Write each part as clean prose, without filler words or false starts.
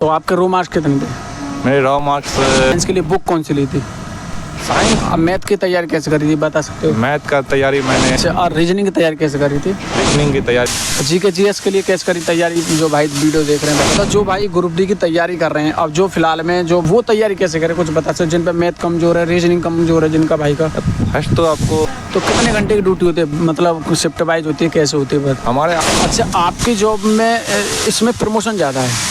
तो आपके रो मार्क्स कितने थे? मेरे रॉ मार्क्स साइंस के लिए बुक कौन सी ली थी? साइंस। अब मैथ की तैयारी कैसे करी थी बता सकते हो? मैथ का तैयारी मैंने अच्छा, और रीजनिंग की तैयारी कैसे करी थी? रीजनिंग की तैयारी जीके जीएस के लिए कैसे करी तैयारी? जो भाई वीडियो देख रहे हैं, तो जो भाई ग्रुप डी की तैयारी कर रहे हैं, अब जो फिलहाल में जो वो तैयारी कैसे करें कुछ बता सकते हो? जिन पे मैथ कमजोर है, रीजनिंग कमजोर है जिनका भाई का, फर्स्ट तो आपको तो कितने घंटे की ड्यूटी होती है? मतलब शिफ्ट वाइज होती है, कैसे होती है बस? हमारे अच्छा, आपकी जॉब में इसमें प्रमोशन ज़्यादा है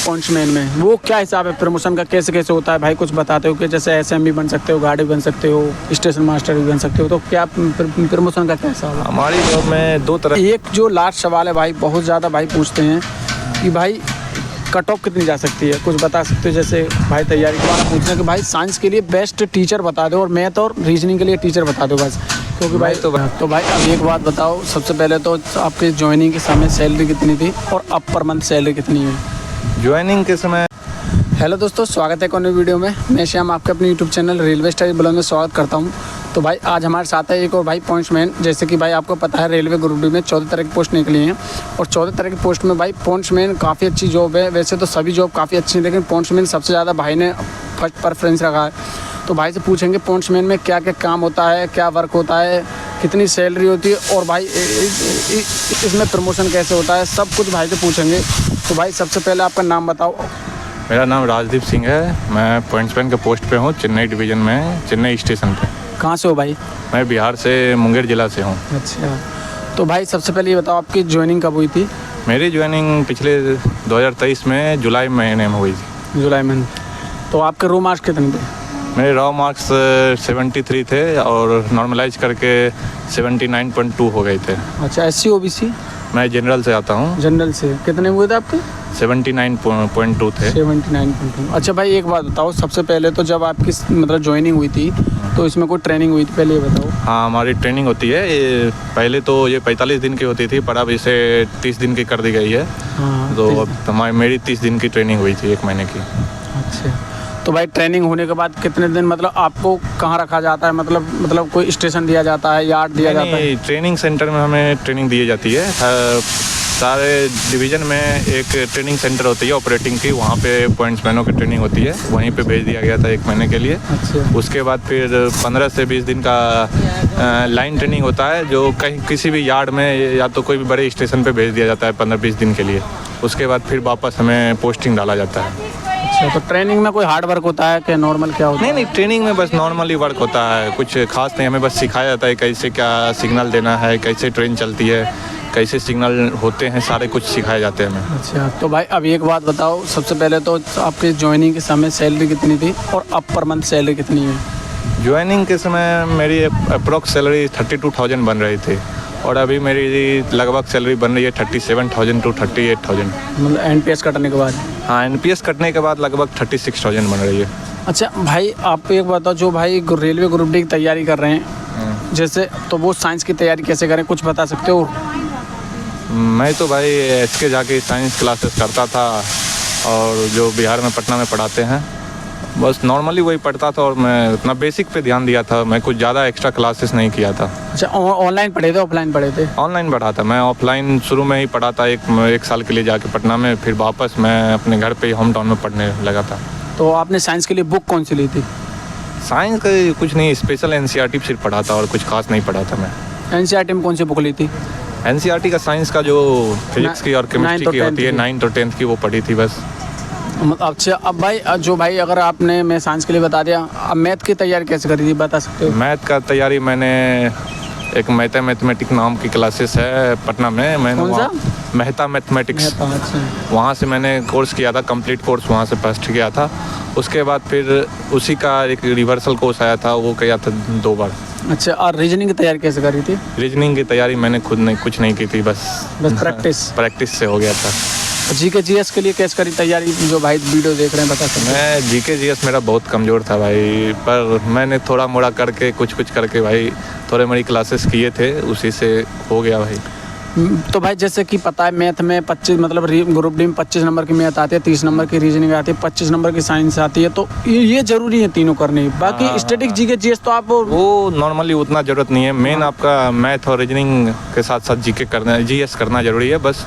पॉइंट्समैन में, वो क्या हिसाब है प्रमोशन का? कैसे कैसे होता है भाई कुछ बताते हो? कि जैसे एसएम भी बन सकते हो, गार्ड भी बन सकते हो, स्टेशन मास्टर भी बन सकते हो, तो क्या प्रमोशन का क्या हिसाब है? हमारी जॉब में दो तरह। एक जो लास्ट सवाल है भाई, बहुत ज़्यादा भाई पूछते हैं कि भाई कट ऑफ कितनी जा सकती है, कुछ बता सकते हो? जैसे भाई तैयारी के बारे में पूछना कि भाई साइंस के लिए बेस्ट टीचर बता दो और मैथ और रीजनिंग के लिए टीचर बता दो बस, क्योंकि भाई तो भाई अब एक बात बताओ, सबसे पहले तो आपके ज्वाइनिंग के समय सैलरी कितनी थी और अब पर मंथ सैलरी कितनी है? ज्वाइनिंग के समय। हेलो दोस्तों, स्वागत है एक नई वीडियो में। मैं श्याम आपके अपने YouTube channel railway style blog में स्वागत करता हूं। तो भाई आज हमारे साथ है एक और भाई पॉइंट्समैन। जैसे कि भाई आपको पता है रेलवे ग्रुप डी में 14 तरह की पोस्ट निकली हैं और 14 तरह की पोस्ट में भाई पॉइंट्समैन काफ़ी अच्छी जॉब है। वैसे तो सभी जॉब काफ़ी अच्छी है, लेकिन पॉइंट्समैन सबसे ज़्यादा भाई ने फर्स्ट प्रेफरेंस रखा है। तो भाई से पूछेंगे पॉइंट्समैन में क्या क्या काम होता है, क्या वर्क होता है, कितनी सैलरी होती है और भाई इसमें प्रमोशन कैसे होता है, सब कुछ भाई से पूछेंगे। तो भाई सबसे पहले आपका नाम बताओ। मेरा नाम राजदीप सिंह है। मैं पॉइंट्समैन के पोस्ट पे हूँ, चेन्नई डिवीज़न में, चेन्नई स्टेशन पे। कहाँ से हो भाई? मैं बिहार से मुंगेर ज़िला से हूँ। अच्छा, तो भाई सबसे पहले ये बताओ आपकी ज्वाइनिंग कब हुई थी? मेरी ज्वाइनिंग पिछले 2023 में जुलाई महीने में हुई थी। जुलाई में। तो आपके रो मार्क्स कितने थे? मेरे रॉ मार्क्स 73 थे और नॉर्मलाइज करके 79.2 हो गए थे। अच्छा, एससी ओबीसी? मैं जनरल से आता हूँ। जनरल से कितने हुए थे आपके? 79.2 थे। 79.2। अच्छा भाई एक बात बताओ, सबसे पहले तो जब आपकी मतलब ज्वाइनिंग हुई थी तो इसमें कोई ट्रेनिंग हुई थी? पहले ये बताओ। हाँ, हमारी ट्रेनिंग होती है। ये पहले तो ये 45 दिन की होती थी, पर अब इसे 30 दिन की कर दी गई है। हाँ, तो अब मेरी 30 दिन की ट्रेनिंग हुई थी, 1 महीने की। अच्छा, तो भाई ट्रेनिंग होने के बाद कितने दिन मतलब आपको कहाँ रखा जाता है? मतलब कोई स्टेशन दिया जाता है, यार्ड दिया जाता है? ट्रेनिंग सेंटर में हमें ट्रेनिंग दी जाती है। सारे डिवीज़न में एक ट्रेनिंग सेंटर होती है ऑपरेटिंग की, वहाँ पे पॉइंट्समैनों की ट्रेनिंग होती है। वहीं पे भेज दिया गया था 1 महीने के लिए। अच्छा। उसके बाद फिर 15 से 20 दिन का लाइन ट्रेनिंग होता है, जो कहीं किसी भी यार्ड में या तो कोई भी बड़े स्टेशन पे भेज दिया जाता है 15-20 दिन के लिए। उसके बाद फिर वापस हमें पोस्टिंग डाला जाता है। अच्छा, तो ट्रेनिंग में कोई हार्ड वर्क होता है कि नॉर्मल क्या होता है? नहीं, ट्रेनिंग में बस नॉर्मली वर्क होता है, कुछ खास नहीं। हमें बस सिखाया जाता है कैसे क्या सिग्नल देना है, कैसे ट्रेन चलती है, कैसे सिग्नल होते हैं, सारे कुछ सिखाए जाते हैं हमें। अच्छा, तो भाई अब एक बात बताओ, सबसे पहले तो आपके ज्वाइनिंग के समय सैलरी कितनी थी और अब पर मंथ सैलरी कितनी है? ज्वाइनिंग के समय मेरी अप्रोक्स सैलरी 32,000 बन रही थी और अभी मेरी लगभग सैलरी बन रही है 37,000 to 38,000। मतलब एनपीएस कटने के बाद? हाँ, एनपीएस कटने के बाद लगभग 36,000 बन रही है। अच्छा भाई, आप एक बताओ, जो भाई रेलवे ग्रुप डी की तैयारी कर रहे हैं जैसे, तो वो साइंस की तैयारी कैसे करें, कुछ बता सकते हो? मैं तो भाई SK जाके साइंस क्लासेस करता था और जो बिहार में पटना में पढ़ाते हैं, बस नॉर्मली वही पढ़ता था और मैं उतना बेसिक पे ध्यान दिया था। मैं कुछ ज़्यादा एक्स्ट्रा क्लासेस नहीं किया था। अच्छा, ऑनलाइन पढ़े थे ऑफलाइन पढ़े थे? ऑनलाइन पढ़ा था मैं। ऑफलाइन शुरू में ही पढ़ा था एक साल के लिए जाके पटना में, फिर वापस मैं अपने घर पे ही होम टाउन में पढ़ने लगा था। तो आपने साइंस के लिए बुक कौन सी ली थी? साइंस का कुछ नहीं, स्पेशल NCERT सिर्फ पढ़ा था और कुछ खास नहीं पढ़ा था मैं। एनसीईआरटी में कौन सी बुक ली थी? NCERT का साइंस का जो फिजिक्स की और केमिस्ट्री की होती है, 9th और 10th की, वो पढ़ी थी बस। अच्छा, अब भाई जो भाई अगर आपने, मैं साइंस के लिए बता दिया, अब मैथ की तैयारी कैसे करी थी बता सकते हो? मैथ का तैयारी मैंने एक मैथमेटिक्स नाम की क्लासेस है पटना में, मैंने वहाँ मेहता मैथमेटिक्स, वहाँ से मैंने कोर्स किया था, कंप्लीट कोर्स वहाँ से फर्स्ट किया था। उसके बाद फिर उसी का एक रिवर्सल कोर्स आया था, वो किया था 2 बार। अच्छा, और रीजनिंग की तैयारी कैसे करी थी? रीजनिंग की तैयारी मैंने खुद नहीं, कुछ नहीं की थी, बस प्रैक्टिस से हो गया था। जीके जीएस के लिए कैसे करी तैयारी, जो भाई वीडियो देख रहे हैं बता सकते हैं? मैं जीके जीएस मेरा बहुत कमज़ोर था भाई, पर मैंने थोड़ा मोड़ा करके कुछ करके भाई थोड़े मोड़ी क्लासेस किए थे, उसी से हो गया भाई। तो भाई जैसे कि पता है मैथ में 25 मतलब ग्रुप डी में 25 नंबर की मैथ आती है, 30 नंबर की रीजनिंग आती है, 25 नंबर की साइंस आती है, तो ये जरूरी है तीनों करनी। बाकी स्टैटिक जीके जीएस तो आप वो नॉर्मली उतना ज़रूरत नहीं है। मेन आपका मैथ और रीजनिंग के साथ साथ जीके करना, जीएस करना ज़रूरी है। बस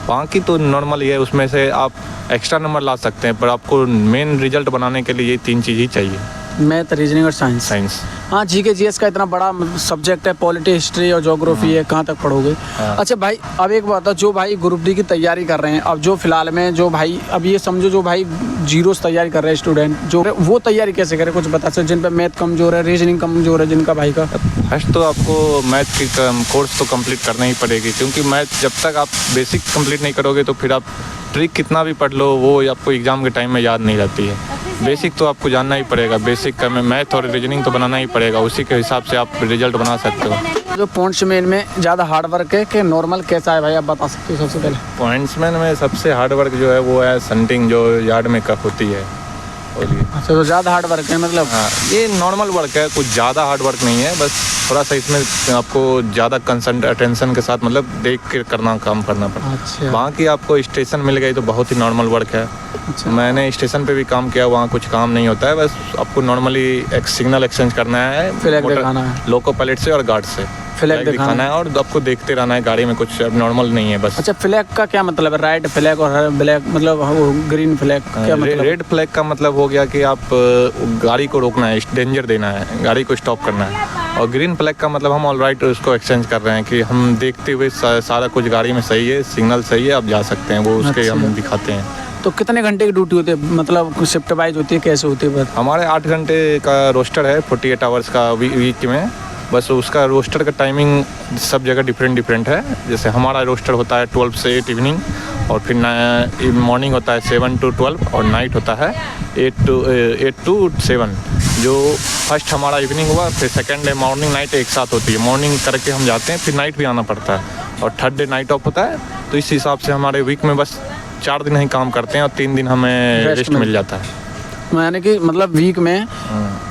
वहाँ की तो नॉर्मल ही है, उसमें से आप एक्स्ट्रा नंबर ला सकते हैं, पर आपको मेन रिजल्ट बनाने के लिए ये 3 चीज़ ही चाहिए। मैथ, रीजनिंग और साइंस। हाँ, जीके जीएस का इतना बड़ा सब्जेक्ट है, पॉलिटी, हिस्ट्री और ज्योग्राफी है, कहाँ तक पढ़ोगे। अच्छा भाई, अब एक बात है, जो भाई ग्रुप डी की तैयारी कर रहे हैं, अब जो फिलहाल में जो भाई, अब ये समझो जो भाई जीरो से तैयारी कर रहे हैं स्टूडेंट, जो वो तैयारी कैसे करें, कुछ बता सकते, जिन पर मैथ कमजोर है, रीजनिंग कमजोर है जिनका भाई का। फर्स्ट तो आपको मैथ की कोर्स तो कंप्लीट करना ही पड़ेगी, क्योंकि मैथ जब तक आप बेसिक कंप्लीट नहीं करोगे तो फिर आप ट्रिक कितना भी पढ़ लो वो आपको एग्ज़ाम के टाइम में याद नहीं रहती है। बेसिक तो आपको जानना ही पड़ेगा, बेसिक का में मैथ और रीजनिंग तो बनाना ही पड़ेगा, उसी के हिसाब से आप रिजल्ट बना सकते हो। जो पॉइंट्समैन में ज़्यादा हार्ड वर्क है कि नॉर्मल कैसा है भाई, आप बता सकते हो सबसे पहले। पॉइंट्समैन में सबसे हार्ड वर्क जो है वो है सन्टिंग, जो यार्ड में कप होती है। अच्छा, तो ज़्यादा हार्ड वर्क है मतलब। हाँ, ये नॉर्मल वर्क है, कुछ ज़्यादा हार्ड वर्क नहीं है, बस थोड़ा सा इसमें आपको ज़्यादा अटेंशन के साथ मतलब देख के काम करना पड़ता है। अच्छा। वहाँ की आपको स्टेशन मिल गई तो बहुत ही नॉर्मल वर्क है। अच्छा। मैंने स्टेशन पे भी काम किया, वहाँ कुछ काम नहीं होता है, बस आपको नॉर्मली एक सिग्नल एक्सचेंज करना है, फ्लैग दिखाना है, लोको पायलट से और गार्ड से फ्लैग दिखाना है, और आपको देखते रहना है, गाड़ी में कुछ नॉर्मल नहीं है बस। अच्छा, फ्लैग का क्या मतलब है? रेड फ्लैग और ब्लैक मतलब ग्रीन फ्लैग क्या मतलब? रेड फ्लैग का मतलब हो गया कि आप गाड़ी को रोकना है, डेंजर देना है, गाड़ी को स्टॉप करना है। और ग्रीन फ्लैग का मतलब हम ऑल राइट उसको एक्सचेंज कर रहे हैं कि हम देखते हुए सारा कुछ गाड़ी में सही है, सिग्नल सही है, आप जा सकते हैं, वो उसके हम दिखाते हैं। तो कितने घंटे की ड्यूटी होती है, मतलब शिफ्ट वाइज होती है, कैसे होती है? हमारे 8 घंटे का रोस्टर है, 48 आवर्स का वीक में। बस उसका रोस्टर का टाइमिंग सब जगह डिफरेंट है। जैसे हमारा रोस्टर होता है 12 से 8 इवनिंग, और फिर मॉर्निंग होता है 7 to 12, और नाइट होता है 8 to 7। जो फर्स्ट हमारा इवनिंग हुआ, फिर सेकेंड डे मॉर्निंग नाइट एक साथ होती है। मॉर्निंग करके हम जाते हैं, फिर नाइट भी आना पड़ता है, और थर्ड डे नाइट ऑफ होता है। तो इस हिसाब से हमारे वीक में बस 4 दिन ही काम करते हैं और 3 दिन हमें रेस्ट मिल जाता है। यानी कि मतलब वीक में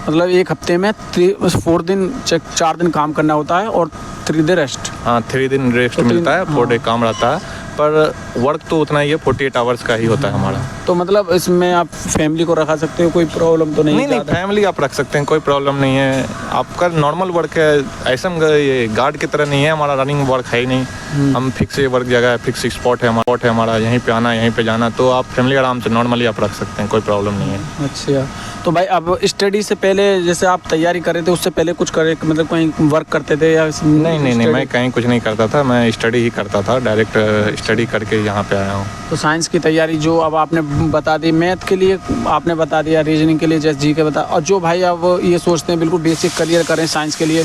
मतलब एक हफ्ते में 4 दिन 4 दिन काम करना होता है और 3 दिन रेस्ट। हाँ, 3 दिन रेस्ट मिलता है, 4 डे काम रहता है, पर वर्क तो उतना ही है, 48 आवर्स का ही होता है हमारा। तो मतलब इसमें आप फैमिली को रखा सकते हो, कोई प्रॉब्लम तो नहीं? नहीं, फैमिली आप रख सकते हैं, कोई प्रॉब्लम नहीं है। आपका नॉर्मल वर्क है, ऐसा ये गार्ड की तरह नहीं है, हमारा रनिंग वर्क है ही नहीं। हम फिक्स वर्क जगह है, फिक्स स्पॉट है हमारा, यहीं पे आना यहीं पे जाना, तो आप फैमिली आराम से नॉर्मली आप रख सकते हैं, कोई प्रॉब्लम नहीं है। अच्छा, तो भाई अब स्टडी से पहले जैसे आप तैयारी कर रहे थे, उससे पहले कुछ करे मतलब कहीं वर्क करते थे या नहीं, मैं कहीं कुछ नहीं करता था, मैं स्टडी ही करता था, डायरेक्ट स्टडी करके यहाँ पे आया हूँ। तो साइंस की तैयारी जो अब आपने बता दी, मैथ के लिए आपने बता दिया, रीजनिंग के लिए जैसे जी के बता, और जो भाई अब ये सोचते हैं बिल्कुल बेसिक करियर करें साइंस के लिए,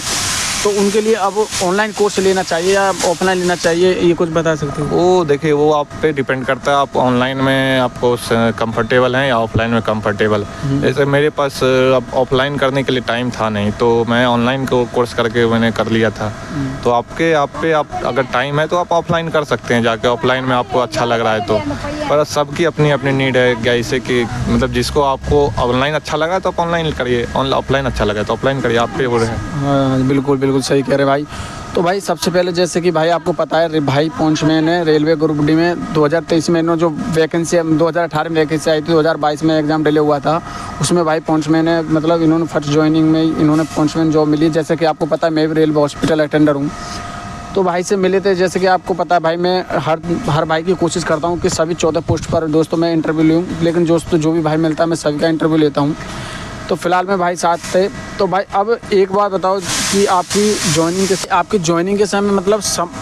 तो उनके लिए अब ऑनलाइन कोर्स लेना चाहिए या ऑफलाइन लेना चाहिए, ये कुछ बता सकते हो? वो देखिए, वो आप पे डिपेंड करता है, आप ऑनलाइन में आपको कंफर्टेबल हैं या ऑफलाइन में कंफर्टेबल। जैसे मेरे पास अब ऑफलाइन करने के लिए टाइम था नहीं, तो मैं ऑनलाइन को कोर्स करके मैंने कर लिया था। तो आप अगर टाइम है तो आप ऑफलाइन कर सकते हैं जाके, ऑफलाइन में आपको अच्छा लग रहा है तो। पर सबकी अपनी अपनी नीड है, जैसे कि मतलब जिसको आपको ऑनलाइन अच्छा लगा तो आप ऑनलाइन करिए, ऑफलाइन अच्छा लगा तो ऑफलाइन करिए, आप पे वो रहे। हाँ, बिल्कुल सही कह रहे भाई। तो भाई सबसे पहले जैसे कि भाई आपको पता है भाई पॉइंट्समैन है रेलवे ग्रुप डी में 2023 में जो वैकेंसी 2018 में वैकेंसी आई थी, 2022 में एग्जाम डिले हुआ था, उसमें भाई पॉइंट्समैन है, मतलब इन्होंने फर्स्ट ज्वाइनिंग में इन्होंने पॉइंट्समैन जॉब मिली। जैसे कि आपको पता है मैं भी रेलवे हॉस्पिटल अटेंडर हूँ, तो भाई से मिले थे। जैसे कि आपको पता है भाई मैं हर भाई की कोशिश करता हूँ कि सभी 14 पोस्ट पर दोस्तों मैं इंटरव्यू लूँ, लेकिन जो भी भाई मिलता है मैं सभी का इंटरव्यू लेता हूँ। तो फिलहाल में भाई साथ थे। तो भाई अब एक बात बताओ कि आपकी ज्वाइनिंग के समय मतलब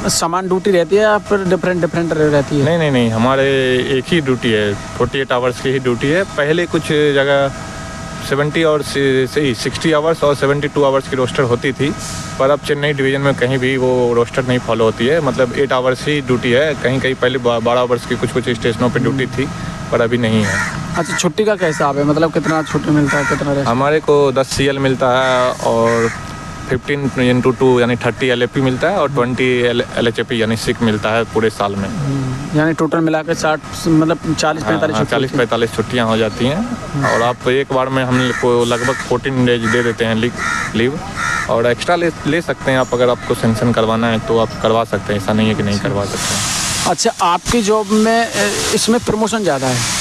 समान ड्यूटी रहती है या फिर डिफरेंट रहती है? नहीं, हमारे एक ही ड्यूटी है, 48 आवर्स की ही ड्यूटी है। पहले कुछ जगह 70 और 60 आवर्स और 72 आवर्स की रोस्टर होती थी, पर अब चेन्नई डिवीज़न में कहीं भी वो रोस्टर नहीं फॉलो होती है, मतलब 8 आवर्स ही ड्यूटी है। कहीं पहले 12 आवर्स की कुछ स्टेशनों पे ड्यूटी थी, पर अभी नहीं है। अच्छा, छुट्टी का क्या हिसाब है, मतलब कितना छुट्टी मिलता है, कितना रेस्ट? हमारे को 10 CL मिलता है और 15x2 यानी 30 LFP मिलता है, और 20 LHP यानी सिक मिलता है पूरे साल में। यानी टोटल मिला के 60 मतलब 40-45 छुट्टियाँ हो जाती हैं। और आप एक बार में हम को लगभग 14 डेज दे देते हैं लीव, और एक्स्ट्रा ले सकते हैं आप, अगर आपको सेंक्शन करवाना है तो आप करवा सकते हैं, ऐसा नहीं है कि नहीं करवा सकते हैं। अच्छा, आपकी जॉब में इसमें प्रमोशन ज़्यादा है?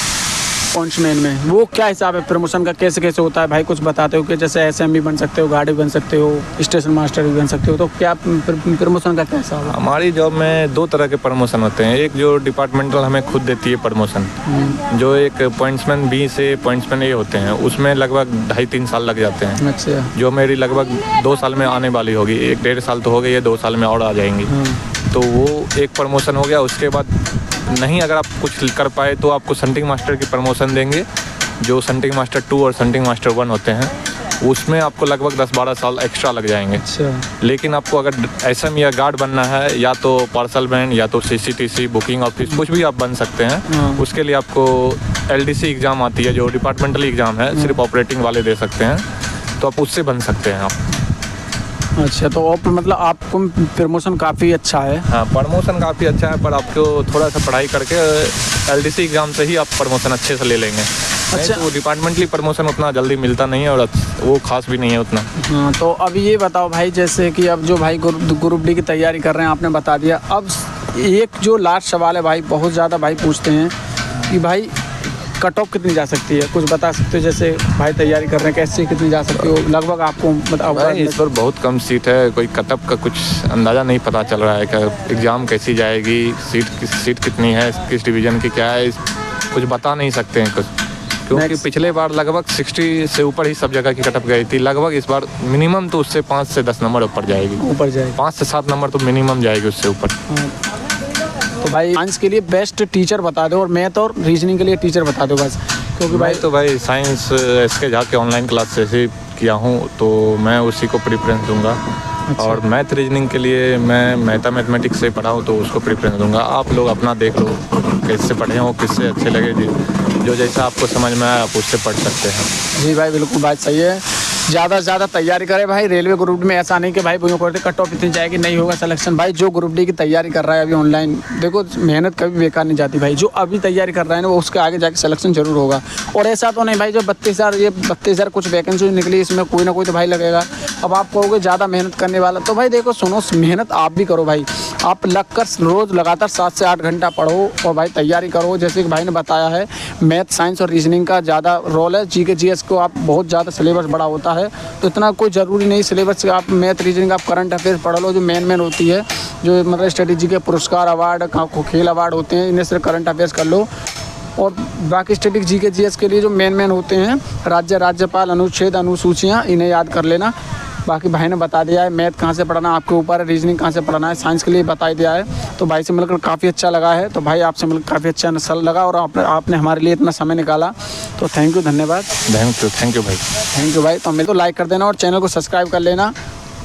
पॉइंट्समैन में, वो क्या हिसाब है प्रमोशन का, कैसे कैसे होता है भाई कुछ बताते हो कि जैसे एसएम भी बन सकते हो, गार्ड भी बन सकते हो, स्टेशन मास्टर भी बन सकते हो, तो क्या प्रमोशन का क्या हिसाब है? हमारी जॉब में 2 तरह के प्रमोशन होते हैं। एक जो डिपार्टमेंटल हमें खुद देती है प्रमोशन, जो एक पॉइंट्समैन बी से पॉइंट्समैन ए होते हैं, उसमें लगभग 2.5-3 साल लग जाते हैं। अच्छा। जो मेरी लगभग 2 साल में आने वाली होगी, 1-1.5 साल तो हो गई है, 2 साल में और आ जाएंगी। तो वो एक प्रमोशन हो गया। उसके बाद नहीं अगर आप कुछ कर पाए तो आपको संटिंग मास्टर की प्रमोशन देंगे, जो संटिंग मास्टर 2 और संटिंग मास्टर 1 होते हैं। उसमें आपको लगभग 10-12 साल एक्स्ट्रा लग जाएंगे। अच्छा। लेकिन आपको अगर एसएम या गार्ड बनना है, या तो पार्सल मैन, या तो सीसीटीसी, बुकिंग ऑफिस, कुछ भी आप बन सकते हैं। उसके लिए आपको एलडीसी एग्ज़ाम आती है, जो डिपार्टमेंटल एग्ज़ाम है, सिर्फ ऑपरेटिंग वाले दे सकते हैं, तो आप उससे बन सकते हैं आप। अच्छा, तो मतलब आपको प्रमोशन काफ़ी अच्छा है। हाँ, प्रमोशन काफ़ी अच्छा है, पर आपको थोड़ा सा पढ़ाई करके एलडीसी एग्ज़ाम से ही आप प्रमोशन अच्छे से ले लेंगे। अच्छा। तो डिपार्टमेंटली प्रमोशन उतना जल्दी मिलता नहीं है, और वो खास भी नहीं है उतना। हाँ, तो अब ये बताओ भाई, जैसे कि अब जो भाई ग्रुप डी की तैयारी कर रहे हैं, आपने बता दिया। अब एक जो लास्ट सवाल है भाई, बहुत ज़्यादा भाई पूछते हैं कि भाई कट ऑफ कितनी जा सकती है, कुछ बता सकते हो? जैसे भाई तैयारी कर रहे हैं, कैसे कितनी जा सकती हो लगभग आपको बताओ? इस पर बहुत कम सीट है, कोई कट ऑफ का कुछ अंदाज़ा नहीं पता चल रहा है कि एग्ज़ाम कैसी जाएगी, सीट कितनी है, किस डिवीज़न की क्या है, कुछ बता नहीं सकते हैं कुछ, क्योंकि पिछले बार लगभग 60 से ऊपर ही सब जगह की कट ऑफ गई थी। लगभग इस बार मिनिमम तो उससे 5 से 10 नंबर ऊपर जाएगी। 5 से 7 नंबर तो मिनिमम जाएगी उससे ऊपर। तो भाई साइंस के लिए बेस्ट टीचर बता दो, और मैथ और रीजनिंग के लिए टीचर बता दो बस, क्योंकि भाई साइंस एसके झा के ऑनलाइन क्लास से किया हूँ, तो मैं उसी को प्रेफरेंस दूंगा। अच्छा। और मैथ रीजनिंग के लिए मैं मेहता मैथमेटिक्स से पढ़ा हूँ, तो उसको प्रेफरेंस दूंगा। आप लोग अपना देख लो किससे पढ़े हो, किससे अच्छे लगे, जो जैसा आपको समझ में आए आप उससे पढ़ सकते हैं। जी भाई, बिल्कुल बात सही है। ज़्यादा से ज़्यादा तैयारी करें भाई। रेलवे ग्रुप डी में ऐसा नहीं कि भाई बुझो करते कट ऑफ इतनी जाएगी, नहीं होगा सिलेक्शन। भाई जो ग्रुप डी की तैयारी कर रहा है अभी ऑनलाइन, देखो मेहनत कभी बेकार नहीं जाती भाई। जो अभी तैयारी कर रहा है ना, वो उसके आगे जाके सिलेक्शन जरूर होगा। और ऐसा तो नहीं भाई जो 32,000 कुछ वैकेंसी निकली, इसमें कोई ना कोई तो भाई लगेगा। अब आप कहोगे ज़्यादा मेहनत करने वाला, तो भाई देखो सुनो, मेहनत आप भी करो भाई। आप लगकर रोज़ लगातार 7 से 8 घंटा पढ़ो और भाई तैयारी करो। जैसे कि भाई ने बताया है, मैथ, साइंस और रीजनिंग का ज़्यादा रोल है। जीके जीएस को आप बहुत ज़्यादा सिलेबस बड़ा होता है, तो इतना कोई ज़रूरी नहीं सिलेबस। आप मैथ रीजनिंग आप करंट अफेयर्स पढ़ लो, जो मेन होती है, जो मतलब स्ट्रेटेजी के पुरस्कार, अवार्ड, खेल अवार्ड होते हैं, इन्हें सिर्फ करंट अफेयर्स कर लो। और बाकी स्टैटिक जीके जीएस के लिए जो मेन होते हैं, राज्यपाल, अनुच्छेद, अनुसूचियाँ, इन्हें याद कर लेना। बाकी भाई ने बता दिया है, मैथ कहाँ से पढ़ना आपके ऊपर है, रीजनिंग कहाँ से पढ़ना है, साइंस के लिए बता दिया है। तो भाई से मिलकर काफ़ी अच्छा लगा है। तो भाई आपसे मिलकर काफ़ी अच्छा नसल लगा, और आपने हमारे लिए इतना समय निकाला, तो थैंक यू, धन्यवाद। थैंक यू भाई। थैंक यू भाई। तो मेरे को लाइक कर देना और चैनल को सब्सक्राइब कर लेना।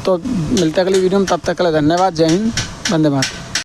तो मिलते अगली वीडियो में, तब तक के लिए धन्यवाद। जय हिंद, वंदे मातरम।